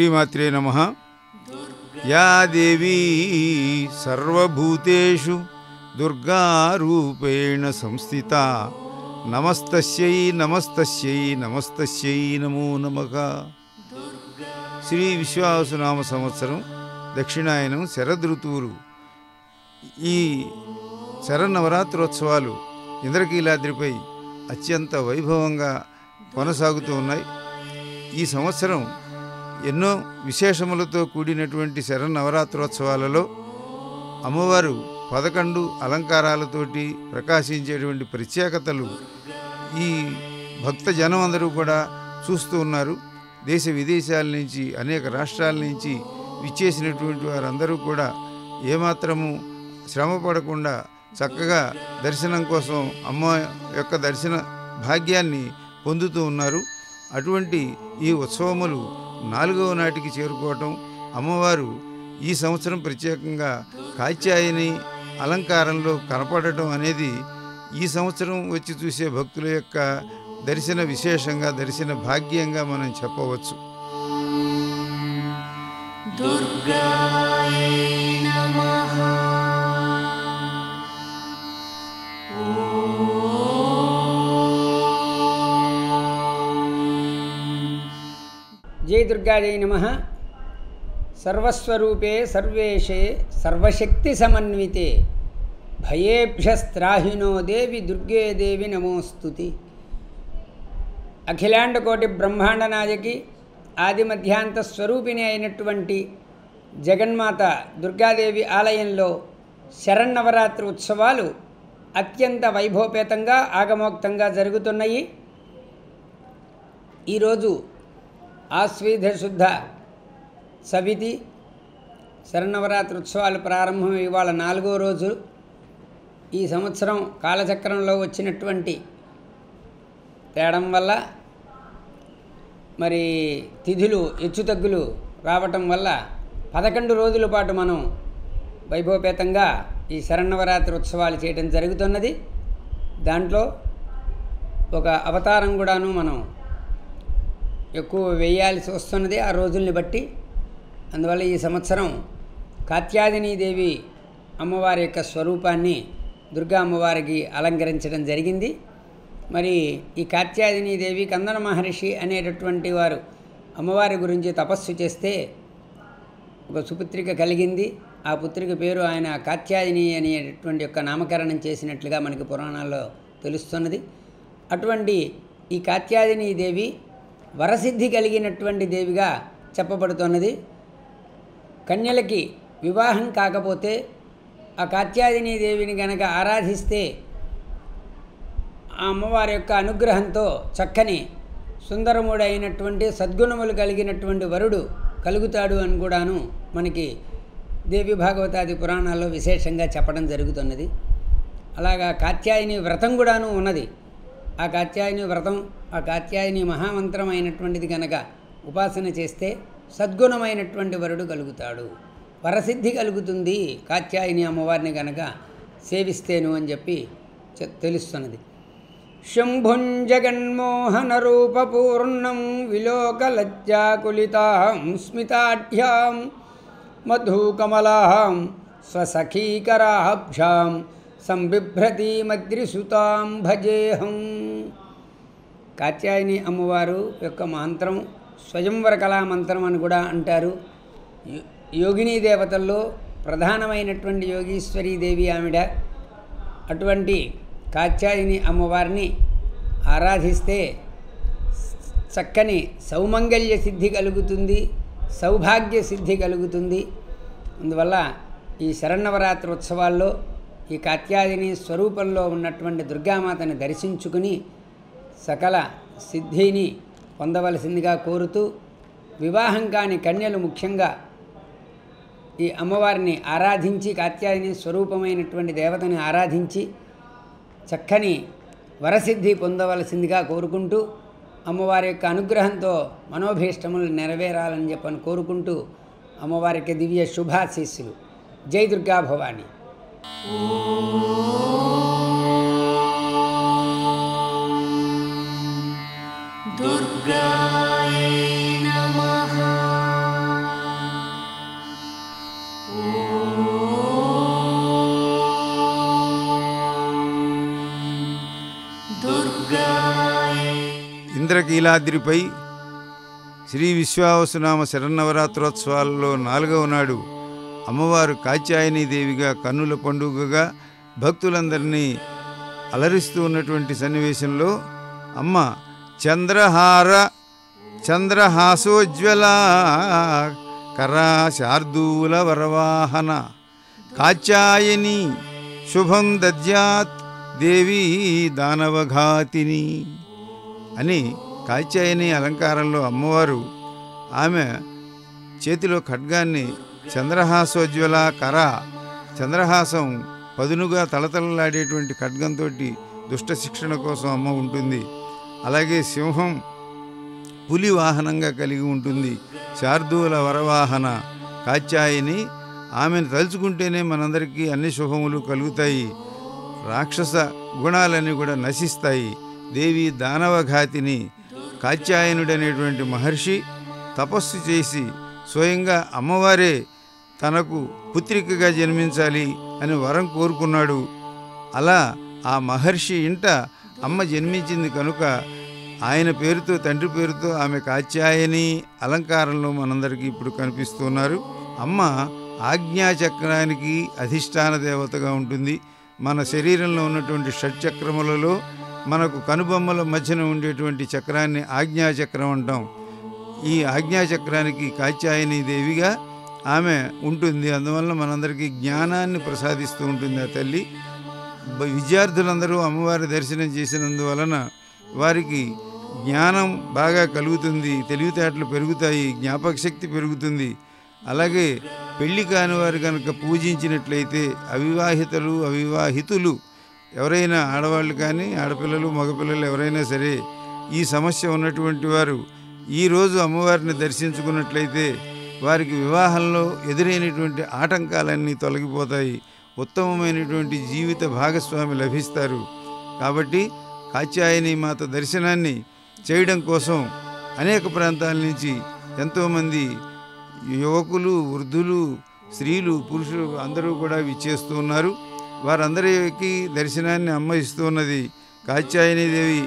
శ్రీమాత్రే నమః. యా దేవీ సర్వభూతేషు దుర్గారూపేణ సంస్థితా నమస్తస్యై నమస్తస్యై నమస్తస్యై నమో నమః. శ్రీ విశ్వావసునామ సంవత్సరం దక్షిణాయనం శరదృతువులు. ఈ శరన్నవరాత్రోత్సవాలు ఇంద్రకీలాద్రిపై అత్యంత వైభవంగా కొనసాగుతూ ఉన్నాయి. ఈ సంవత్సరం ఎన్నో విశేషములతో కూడినటువంటి శరన్నవరాత్రోత్సవాలలో అమ్మవారు 11 అలంకారాలతోటి ప్రకాశించేటువంటి ప్రత్యేకతలు ఈ భక్త జనం అందరూ కూడా చూస్తూ ఉన్నారు. దేశ విదేశాల నుంచి, అనేక రాష్ట్రాల నుంచి విచ్చేసినటువంటి వారందరూ కూడా ఏమాత్రము శ్రమ పడకుండా చక్కగా దర్శనం కోసం అమ్మ యొక్క దర్శన భాగ్యాన్ని పొందుతూ ఉన్నారు. అటువంటి ఈ ఉత్సవములు 4వ నాటికి చేరుకోవటం, అమ్మవారు ఈ సంవత్సరం ప్రత్యేకంగా కాత్యాయని అలంకారంలో కనపడటం అనేది ఈ సంవత్సరం వచ్చి చూసే భక్తుల యొక్క దర్శన విశేషంగా, దర్శన భాగ్యంగా మనం చెప్పవచ్చు. దుర్గాయై నమః. జై దుర్గాజై నమః. సర్వస్వరూపే సర్వేషే సర్వశక్తి సమన్వితే భయేభ్యస్త్రాహినో దేవి దుర్గే దేవి నమోస్తుతి. అఖిలాండకోటి బ్రహ్మాండ నాయకి ఆది మధ్యాంత స్వరూపిణి అయినటువంటి జగన్మాత దుర్గాదేవి ఆలయంలో శరన్నవరాత్రి ఉత్సవాలు అత్యంత వైభవపేతంగా ఆగమోక్తంగా జరుగుతున్నాయి. ఈరోజు ఆశ్వీధ శుద్ధ సవితి శరన్నవరాత్రి ఉత్సవాలు ప్రారంభం. ఇవాళ 4వ రోజు. ఈ సంవత్సరం కాలచక్రంలో వచ్చినటువంటి తేడం వల్ల మరి తిథులు హెచ్చుతగ్గులు రావటం వల్ల 11 రోజుల పాటు మనం వైభవపేతంగా ఈ శరన్నవరాత్రి ఉత్సవాలు చేయడం జరుగుతున్నది. దాంట్లో ఒక అవతారం కూడాను మనం ఎక్కువ వేయాల్సి వస్తున్నది ఆ రోజుల్ని బట్టి. అందువల్ల ఈ సంవత్సరం కాత్యాయనీదేవి అమ్మవారి యొక్క స్వరూపాన్ని దుర్గా అమ్మవారికి అలంకరించడం జరిగింది. మరి ఈ కాత్యాయనీదేవి కందన మహర్షి అనేటటువంటి వారు అమ్మవారి గురించి తపస్సు చేస్తే ఒక సుపుత్రిక కలిగింది. ఆ పుత్రిక పేరు ఆయన కాత్యాయని అనేటటువంటి యొక్క నామకరణం చేసినట్లుగా మనకి పురాణాల్లో తెలుస్తున్నది. అటువంటి ఈ కాత్యాయనీదేవి వరసిద్ధి కలిగినటువంటి దేవిగా చెప్పబడుతున్నది. కన్యలకి వివాహం కాకపోతే ఆ కాత్యాయని దేవిని గనక ఆరాధిస్తే ఆ అమ్మవారి యొక్క అనుగ్రహంతో చక్కని సుందరముడైనటువంటి సద్గుణములు కలిగినటువంటి వరుడు కలుగుతాడు అని కూడాను మనకి దేవి భాగవతాది పురాణాల్లో విశేషంగా చెప్పడం జరుగుతున్నది. అలాగా కాత్యాయని వ్రతం కూడాను ఉన్నది. ఆ కాత్యాయని వ్రతం, ఆ కాత్యాయని మహామంత్రం అయినటువంటిది కనుక ఉపాసన చేస్తే సద్గుణమైనటువంటి వరుడు కలుగుతాడు, వరసిద్ధి కలుగుతుంది కాత్యాయని అమ్మవారిని కనుక సేవిస్తేను అని చెప్పి తెలుస్తున్నది. శంభుం జగన్మోహన రూపపూర్ణం విలోకలజ్జాకులితాం స్మితాఢ్యాం మధుకమలాం స్వసఖీకరాభ్యాం సంబిభ్రతీమద్రిసుతాం భజేహం. కాత్యాయని అమ్మవారు యొక్క మంత్రం స్వయంవర కళామంత్రం అని కూడా అంటారు. యోగినీ దేవతల్లో ప్రధానమైనటువంటి యోగీశ్వరీదేవి ఆవిడ. అటువంటి కాత్యాయని అమ్మవారిని ఆరాధిస్తే చక్కని సౌమంగళ్య సిద్ధి కలుగుతుంది, సౌభాగ్య సిద్ధి కలుగుతుంది. అందువల్ల ఈ శరన్నవరాత్రి ఉత్సవాల్లో ఈ కాత్యాయని స్వరూపంలో ఉన్నటువంటి దుర్గామాతని దర్శించుకుని సకల సిద్ధిని పొందవలసిందిగా కోరుతూ, వివాహం కాని కన్యలు ముఖ్యంగా ఈ అమ్మవారిని ఆరాధించి, కాత్యాయని స్వరూపమైనటువంటి దేవతని ఆరాధించి చక్కని వరసిద్ధి పొందవలసిందిగా కోరుకుంటూ, అమ్మవారి యొక్క అనుగ్రహంతో మనోభీష్టములు నెరవేరాలని చెప్పని కోరుకుంటూ అమ్మవారికి దివ్య శుభాశీస్సులు. జై దుర్గా భవాని. దుర్గాయై నమః. ఇంద్రకీలాద్రిపై శ్రీ విశ్వావసునామ శరన్నవరాత్రోత్సవాలలో 4వ నాడు అమ్మవారు కాత్యాయనీదేవిగా కన్నుల పండుగగా భక్తులందరినీ అలరిస్తూ ఉన్నటువంటి సన్నివేశంలో అమ్మ చంద్రహాసోజ్వల కరా శార్దూల వరవాహన కాత్యాయని శుభం దద్యాత్ దేవీ దానవఘాతిని అని కాత్యాయని అలంకారంలో అమ్మవారు ఆమె చేతిలో ఖడ్గాన్ని చంద్రహాసోజ్వల కర చంద్రహాసం పదునుగా తలతలలాడేటువంటి ఖడ్గంతో దుష్ట శిక్షణ కోసం అమ్మ ఉంటుంది. అలాగే సింహం పులి వాహనంగా కలిగి ఉంటుంది. శార్దూల వరవాహన కాత్యాయని ఆమెను తలుచుకుంటేనే మనందరికీ అన్ని శుభములు కలుగుతాయి. రాక్షస గుణాలన్నీ కూడా నశిస్తాయి. దేవి దానవఘాతిని కాత్యాయనుడనేటువంటి మహర్షి తపస్సు చేసి స్వయంగా అమ్మవారే తనకు పుత్రికగా జన్మించాలి అని వరం కోరుకున్నాడు. అలా ఆ మహర్షి ఇంట అమ్మ జన్మించింది కనుక ఆయన పేరుతో తండ్రి పేరుతో ఆమె కాత్యాయని అలంకారంలో మనందరికీ ఇప్పుడు కనిపిస్తున్నారు. అమ్మ ఆజ్ఞాచక్రానికి అధిష్టాన దేవతగా ఉంటుంది. మన శరీరంలో ఉన్నటువంటి షట్చక్రములలో మనకు కనుబొమ్మల మధ్యన ఉండేటువంటి చక్రాన్ని ఆజ్ఞాచక్రం అంటాం. ఈ ఆజ్ఞాచక్రానికి కాత్యాయని దేవిగా ఆమె ఉంటుంది. అందువల్ల మనందరికీ జ్ఞానాన్ని ప్రసాదిస్తూ ఉంటుంది ఆ తల్లి. విద్యార్థులందరూ అమ్మవారి దర్శనం చేసినందువలన వారికి జ్ఞానం బాగా కలుగుతుంది, తెలివితేటలు పెరుగుతాయి, జ్ఞాపక శక్తి పెరుగుతుంది. అలాగే పెళ్లి కాని వారు కనుక పూజించినట్లయితే అవివాహితులు ఎవరైనా ఆడవాళ్ళు కానీ ఆడపిల్లలు మగపిల్లలు ఎవరైనా సరే ఈ సమస్య ఉన్నటువంటి వారు ఈరోజు అమ్మవారిని దర్శించుకున్నట్లయితే వారికి వివాహంలో ఎదురైనటువంటి ఆటంకాలన్నీ తొలగిపోతాయి, ఉత్తమమైనటువంటి జీవిత భాగస్వామి లభిస్తారు. కాబట్టి కాత్యాయని మాత దర్శనాన్ని చేయడం కోసం అనేక ప్రాంతాల నుంచి ఎంతోమంది యువకులు, వృద్ధులు, స్త్రీలు, పురుషులు అందరూ కూడా విచ్చేస్తూ ఉన్నారు. వారందరికీ దర్శనాన్ని అమ్మ ఇస్తూ ఉన్నది. కాత్యాయనీదేవి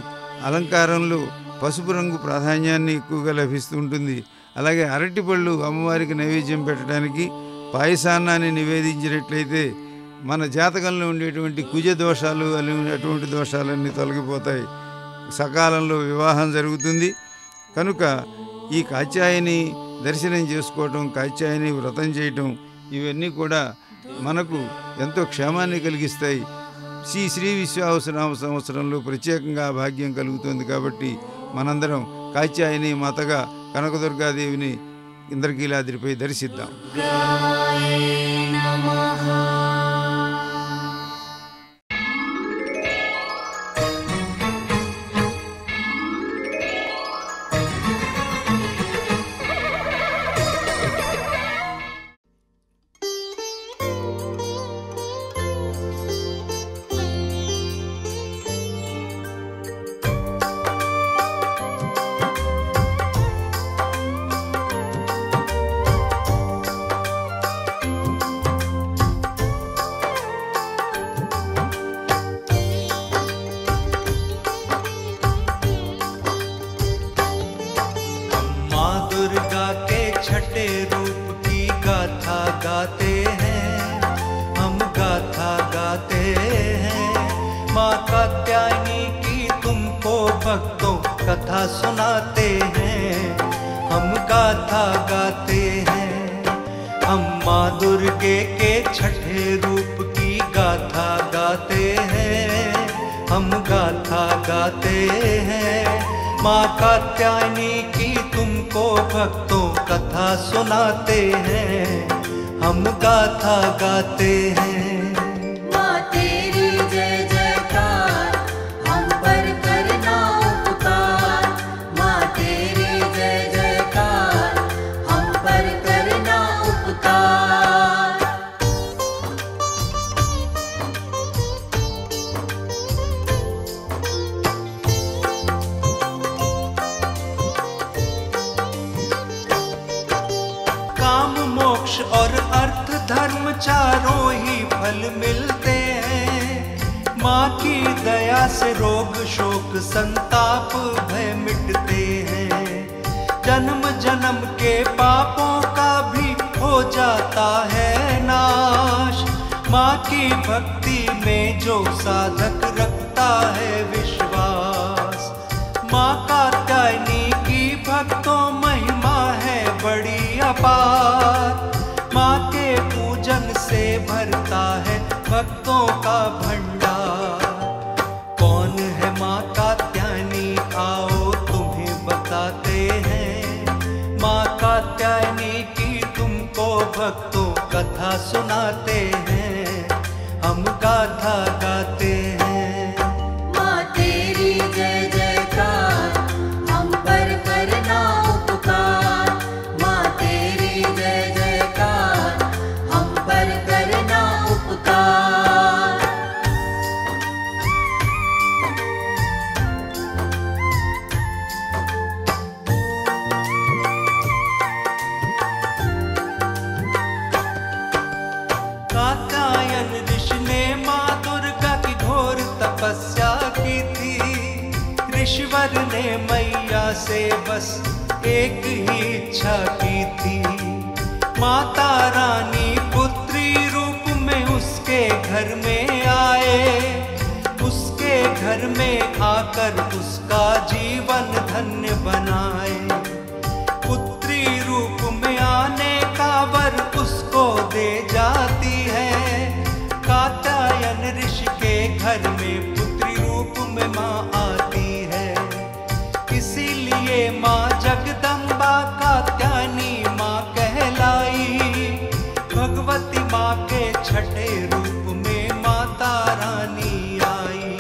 అలంకారంలో పసుపు రంగు ప్రాధాన్యాన్ని ఎక్కువగా లభిస్తూ ఉంటుంది. అలాగే అరటిపళ్ళు అమ్మవారికి నైవేద్యం పెట్టడానికి పాయసాన్నాన్ని నివేదించినట్లయితే మన జాతకంలో ఉండేటువంటి కుజ దోషాలు అటువంటి దోషాలన్నీ తొలగిపోతాయి, సకాలంలో వివాహం జరుగుతుంది. కనుక ఈ కాత్యాయని దర్శనం చేసుకోవటం, కాత్యాయని వ్రతం చేయటం ఇవన్నీ కూడా మనకు ఎంతో క్షేమాన్ని కలిగిస్తాయి. శ్రీ విశ్వావసునామ సంవత్సరంలో ప్రత్యేకంగా భాగ్యం కలుగుతుంది. కాబట్టి మనందరం కాత్యాయని మాతగా కనకదుర్గాదేవిని ఇంద్రకీలాద్రిపై దర్శిద్దాం. दुर्गा के छठे रूप की गाथा गाते हैं, हम गाथा गाते हैं। माँ कात्यायनी की तुमको भक्तों कथा सुनाते हैं, हम गाथा गाते हैं। हम माँ दुर्गे के छठे रूप की गाथा गाते हैं, हम गाथा गाते हैं। माँ कात्यायनी की तुमको भक्तों कथा सुनाते हैं, हम गाथा गाते हैं। माँ तेरी जय जयकार, हम पर करना उपकार। माँ तेरी जय जयकार, हम पर करना उपकार। मोक्ष और अर्थ धर्म चारों ही फल मिलते हैं। माँ की दया से रोग शोक संताप भय मिटते हैं। जन्म जन्म के पापों का भी हो जाता है नाश। माँ की भक्ति में जो साधक रखता है विश्वास, माँ कात्यायनी की भक्तों महिमा है बड़ी अपार। माँ के पूजन से भरता है भक्तों का भंडार। कौन है माँ कात्यायनी, आओ तुम्हें बताते हैं। माँ कात्यायनी की तुमको भक्तों कथा सुनाते हैं, हम गाथा गाते हैं। माँ तेरी जय जयकार, हम पर करना उपकार। माँ तेरी जय जयकार, हम पर करना उपकार। कात्यायन ऋषि ने माँ दुर्गा की घोर तपस्या की थी। ऋषिवर ने मैया से बस एक ही इच्छा की थी। माता रानी पुत्री रूप में उसके घर में आए। उसके घर में आकर उसका जीवन धन्य बनाए। पुत्री रूप में आने का वर उसको दे जाती है। कात्यायन ऋषि के घर में पुत्री रूप में माँ आती है। इसीलिए माँ जगदम्बा कात्यायनी माँ कहलाई। भगवती माँ के छठे रूप में माता रानी आई।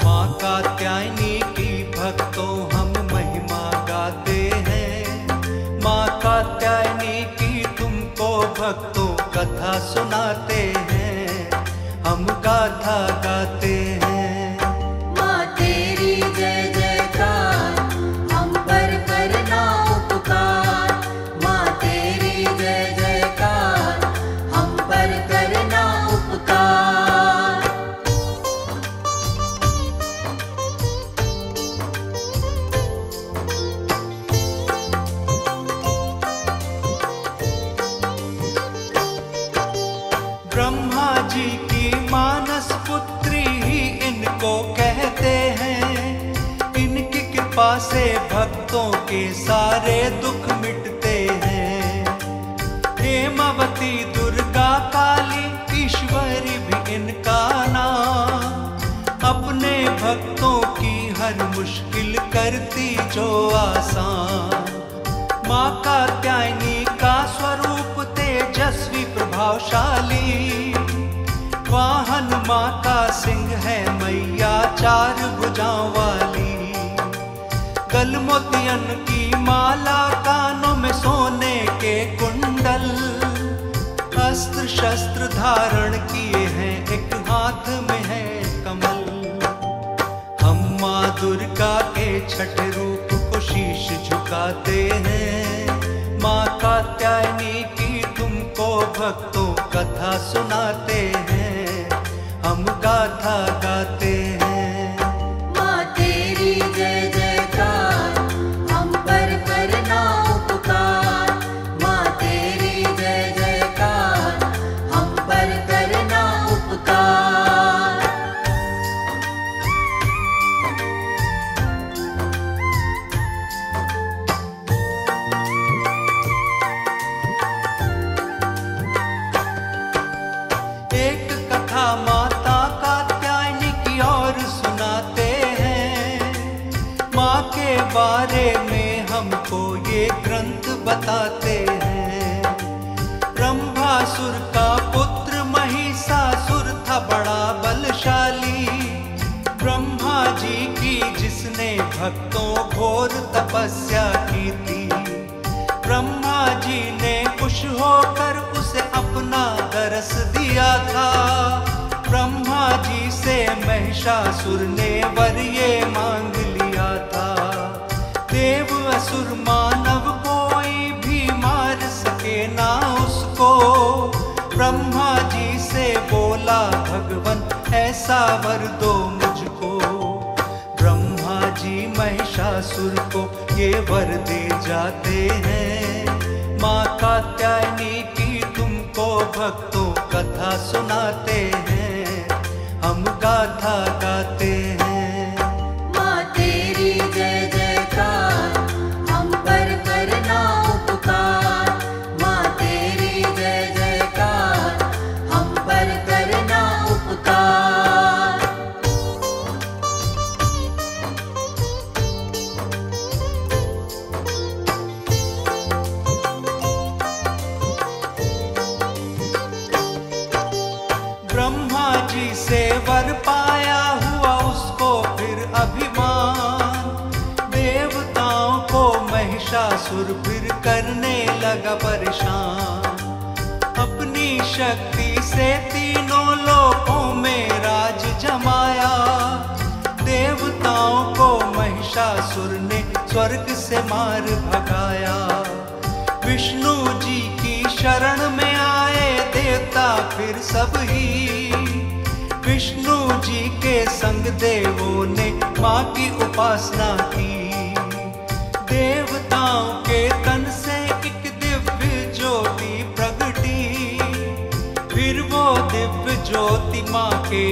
माँ कात्यायनी की भक्तों हम महिमा गाते हैं। माँ कात्यायनी की तुमको भक्तों कथा सुनाते हैं, हम गाथा गाते हैं। माँ तेरी जय जयकार, हम पर करना उपकार। माँ तेरी जय जयकार, हम पर करना उपकार। ब्रह्मा जी की मानस पुत्री ही इनको कहते हैं। इनकी कृपा से भक्तों के सारे दुख मिटते हैं। हेमवती दुर्गा काली ईश्वरी भी इनका नाम। अपने भक्तों की हर मुश्किल करती जो आसान। माँ कात्यायनी का स्वरूप तेजस्वी प्रभावशाली। वाहन माँ का सिंह है मैया चार भुजाओं वाली। गल मोतियन की माला, कानों में सोने के कुंडल। अस्त्र शस्त्र धारण किए हैं, एक हाथ में है कमल। हम माँ दुर्गा के छठे रूप को शीश झुकाते हैं। माँ कात्यायनी की तुमको भक्तों कथा सुनाते हैं, हम गाथा गाते हैं। माँ तेरी जय जयकार, हम पर करना उपकार। माँ तेरी जय जयकार, हम पर करना उपकार। एक कथा माता कात्यायनी की और सुनाते हैं। माँ के बारे में हमको ये ग्रंथ बताते हैं। ब्रह्मासुर का पुत्र महिषासुर था बड़ा बलशाली। ब्रह्मा जी की जिसने भक्तों घोर तपस्या की थी। ब्रह्मा जी ने खुश होकर उसे अपना दरस दिया था। ब्रह्मा जी से महिषासुर ने वर ये मांग लिया था। देव असुर मानव कोई भी मार सके ना उसको। ब्रह्मा जी से बोला भगवन ऐसा वर दो मुझको। ब्रह्मा जी महिषासुर को ये वर दे जाते हैं। माँ कात्यायनी की तुमको भक्तों कथा सुनाते हैं, हम गाथा गाते हैं। माँ तेरी जय जयकार, हम पर करना उपकार। माँ तेरी जय जयकार, हम पर करना उपकार। ब्रह्मा जी से वर पाया हुआ उसको फिर अभिमान। देवताओं को महिषासुर फिर करने लगा परेशान। अपनी शक्ति से तीनों लोकों में राज जमाया। देवताओं को महिषासुर ने स्वर्ग से मार भगाया। विष्णु जी की शरण में आए देवता फिर सब ही। विष्णु जी के संग देवों ने माँ की उपासना की। देवताओं के तन से एक दिव्य ज्योति प्रगटी। फिर वो दिव्य ज्योति माँ के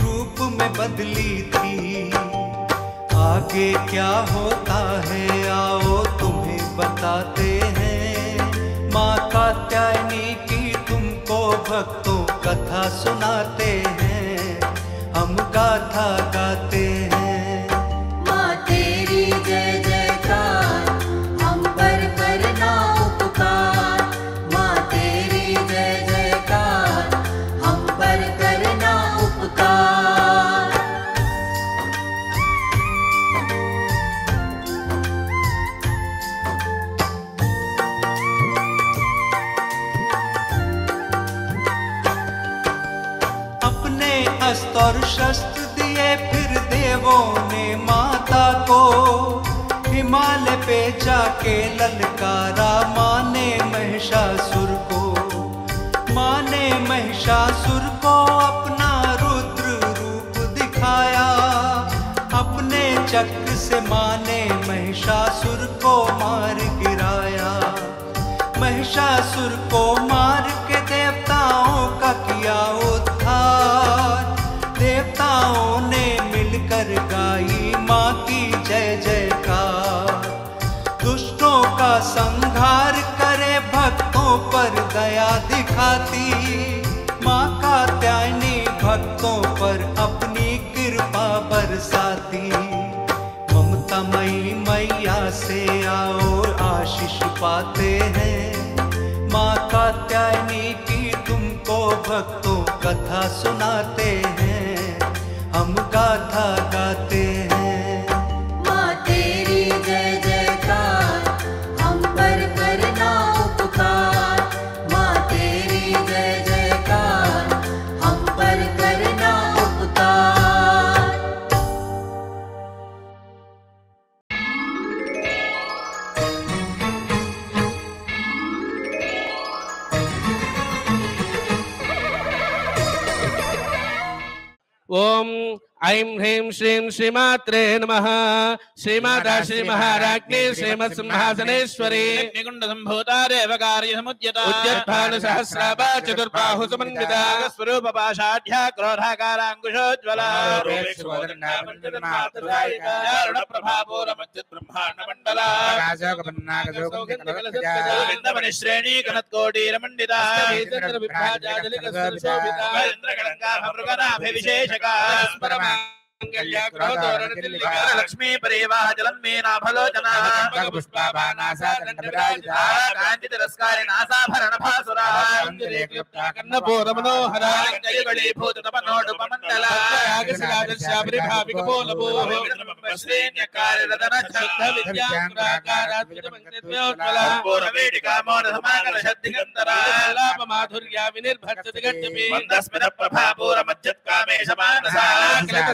रूप में बदली थी। आगे क्या होता है आओ तुम्हें बताते हैं। माँ कात्यायनी की तुमको भक्तों कथा सुनाते हैं, हम गाथा गाते हैं। माँ तेरी जय जयकार, हम पर करना उपकार। माँ तेरी जय जयकार, हम पर करना उपकार। अपने अस्त्र और शस्त्र दिए फिर देवों ने माता को। हिमालय पे जाके ललकारा माँ ने महिषासुर को। माँ ने महिषासुर को अपना रुद्र रूप दिखाया। अपने चक्र से माँ ने महिषासुर को मार गिराया। महिषासुर को मार के देवताओं का किया उद्धार। देवताओं ने मिलकर गाई माँ की जय जयकार। दुष्टों का संहार करे भक्तों पर दया दिखाती। माँ कात्यायनी भक्तों पर अपनी कृपा बरसाती। ममतामयी मैया से आओ आशीष पाते हैं। माँ कात्यायनी की तुमको भक्तों कथा सुनाते हैं, हम गाथा गाते हैं। माँ तेरी जय जयकार, हम पर करना उपकार। माँ तेरी जय जयकार, हम पर करना उपकार। ओम ऐं ह्रीं श्रीं श्रीमात्रे नमः। श्रीमाता श्री महाराज्ञी श्रीमत् सिंहासनेश्वरी निकुंड संभूता देवकार्य समुद्यता उद्यत्भानु सहस्राभा चतुर्बाहु समन्विता स्वरूप पाशाढ्या क्रोधाकारांकुशोज्ज्वला ब्रह्मांड मंडला श्रेणी कनत्कोटीरमंडिता लक्ष्मी परिवाह जलन्मेना फलोचना कांति तिरस्कारी नासाभरण भासुरा कर्णपूर मनोहरा भूत तपनोडुपमंडला श्रीन्यकार्यरतन शुद्ध विद्याङ्कुराकाराद्भुतमङ्गलद्योज्ज्वला पूर्ववेदिकामोदसमाकलशद्दिगन्धरा लाभमाधुर्या विनिर्भर्तति गच्छति मन्दस्मिन प्रभापूरमज्जत्कामेशमानसा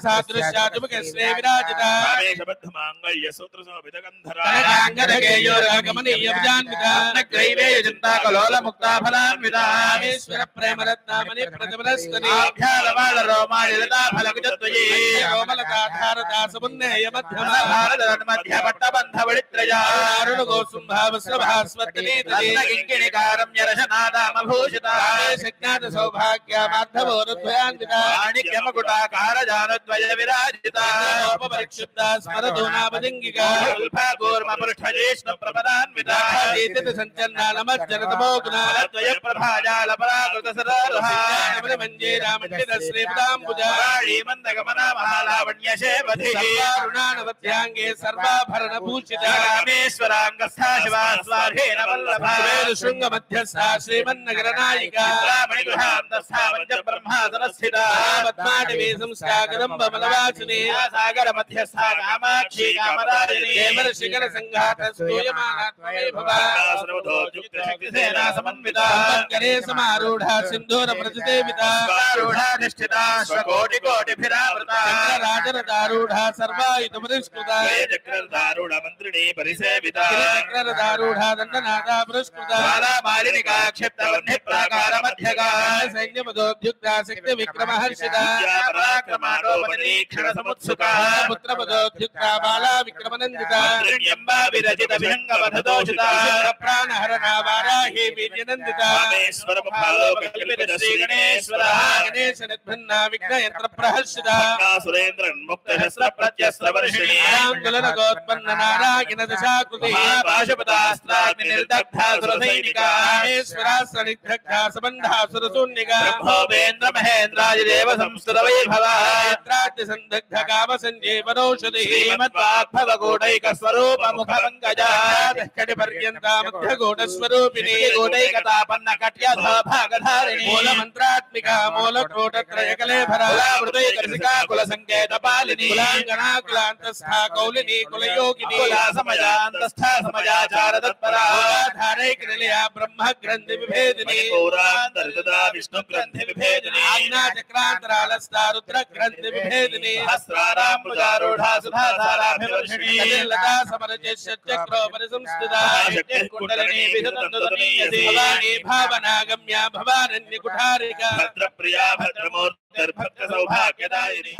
सादृश्याजुमुखश्रे विराजिता कामेशबद्धमाङ्गल्यसूत्रशोभितगन्धरा कनकाङ्गदकेयोरगमनीयविजान्विता नग्रैवेयचिन्ताकलोलमुक्ता फलान्विता कामेश्वर प्रेमरत्नामणि प्रतिमनस्तनि आभ्यालवालरोमालिलता फलकुजत्वयी कोमलताधारता समुन्नेय मध्यमा भारतमध्यपट्टबन्धवळित्रया अरुणगोसुम्भावस्रभास्वत्तनीतले किङ्किणिकारम्यरशनादामभूषिता सौभाग्यमार्धवोरुद्वयान्विता माणिक्यमकुटाकारजानद्वय विराजिता उपपरिक्षुब्धा स्मरधूनापदिङ्गिका अल्फागोर्मपृष्ठजेष्णप्रपदान्विता सञ्चन्नानमज्जनतमोगुणा द्वय प्रभाजालपराकृतसरारुहा मञ्जेरामण्डितश्रीपदाम्बुजा श्रीमन्दगमना महालावण्यशेवधिः सर्वारुणानवत्याङ्गे सर्वाभरणभूषिता रामेश्वराङ्गस्था शिवा स्वार्हेण वल्लभा शृङ्गमध्यस्था श्रीमन्नगरनायिका मणिगृहान्तस्था पञ्चब्रह्मासनस्थिता पद्माटवी संस्कागरम्बमलवासिनी सागरमध्यस्था कामाक्षी कामराजिनी हेमर्शिखरसङ्घातस्तूयमाना त्वमेभवा सर्वतोद्युक्तशक्तिसेना समन्विता करे समारूढा सिन्धूरप्रतिसेविता आरूढाधिष्ठिता स्वकोटिकोटिभिरावृता चक्रराजरदारूढा सर्वायुधपरिष्कृता चक्ररदारूढमन्त्रिणी परिसेविता चक्ररदारूढा दण्डनादा पुरस्कृता बालामालिनिका क्षिप्तवह्निप्राकारमध्यगा सैन्यपदोद्युक्ता शक्तिविक्रमहर्षिता पराक्रमाणोपनिरीक्षणसमुत्सुका पुत्रपदोद्युक्ता बाला विक्रमनन्दिता त्रिण्यम्बा विरचित विहङ्गवधदोषिता प्राणहरणा वाराही वीर्यनन्दिता गणेश निर्भन्ना विघ्नयन्त्र प्रहर्षिता सुरेन्द्रन्मुक्तशस्त्रप्रत्यस्त्रवर्षिणी आन्दोलनगोत्पन्न नारायण दशाकृति पाशुपतास्त्राग्निर्दग्धा सुरसैनिका रामेश्वरास्त्रनिग्धग्धा सबन्धा सुरशून्यका ब्रह्मोपेन्द्र महेन्द्रादिदेव संस्तुत वैभवा यत्राद्यसन्दग्ध कामसञ्जीवनौषधिः श्रीमद्वाग्भवगूढैकस्वरूप मुखपङ्कजा कटिपर्यन्ता मध्यगूढस्वरूपिणी गूढैकतापन्न कट्यधो भागधारिणी मूलमन्त्रात्मिका मूलकोटत्रयकलेभरा मृदैकर्षिका कुलसङ्केतपालिनी कुलाङ्गना कुलान्तस्था कौलिनी कुलयोगिनी कुलासमयान्तस्था समयाचार तत्परा धारैकनिलया ब्रह्मग्रन्थि विभेदिनी पौरान्तर्गता विष्णुग्रन्थि विभेदिनी आज्ञाचक्रान्तरालस्था रुद्रग्रन्थि विभेदिनी हस्त्राराम्बुजारूढा सुधाधाराभिवर्षिणी लता समरचक्रोपरि संस्थिता कुण्डलिनी विधुनन्दनीयसी भवानी भावनागम्या भवारण्यकुठारिका भद्रप्रिया भद्रमूर्तिर्भद्रसौभाग्यदायिनी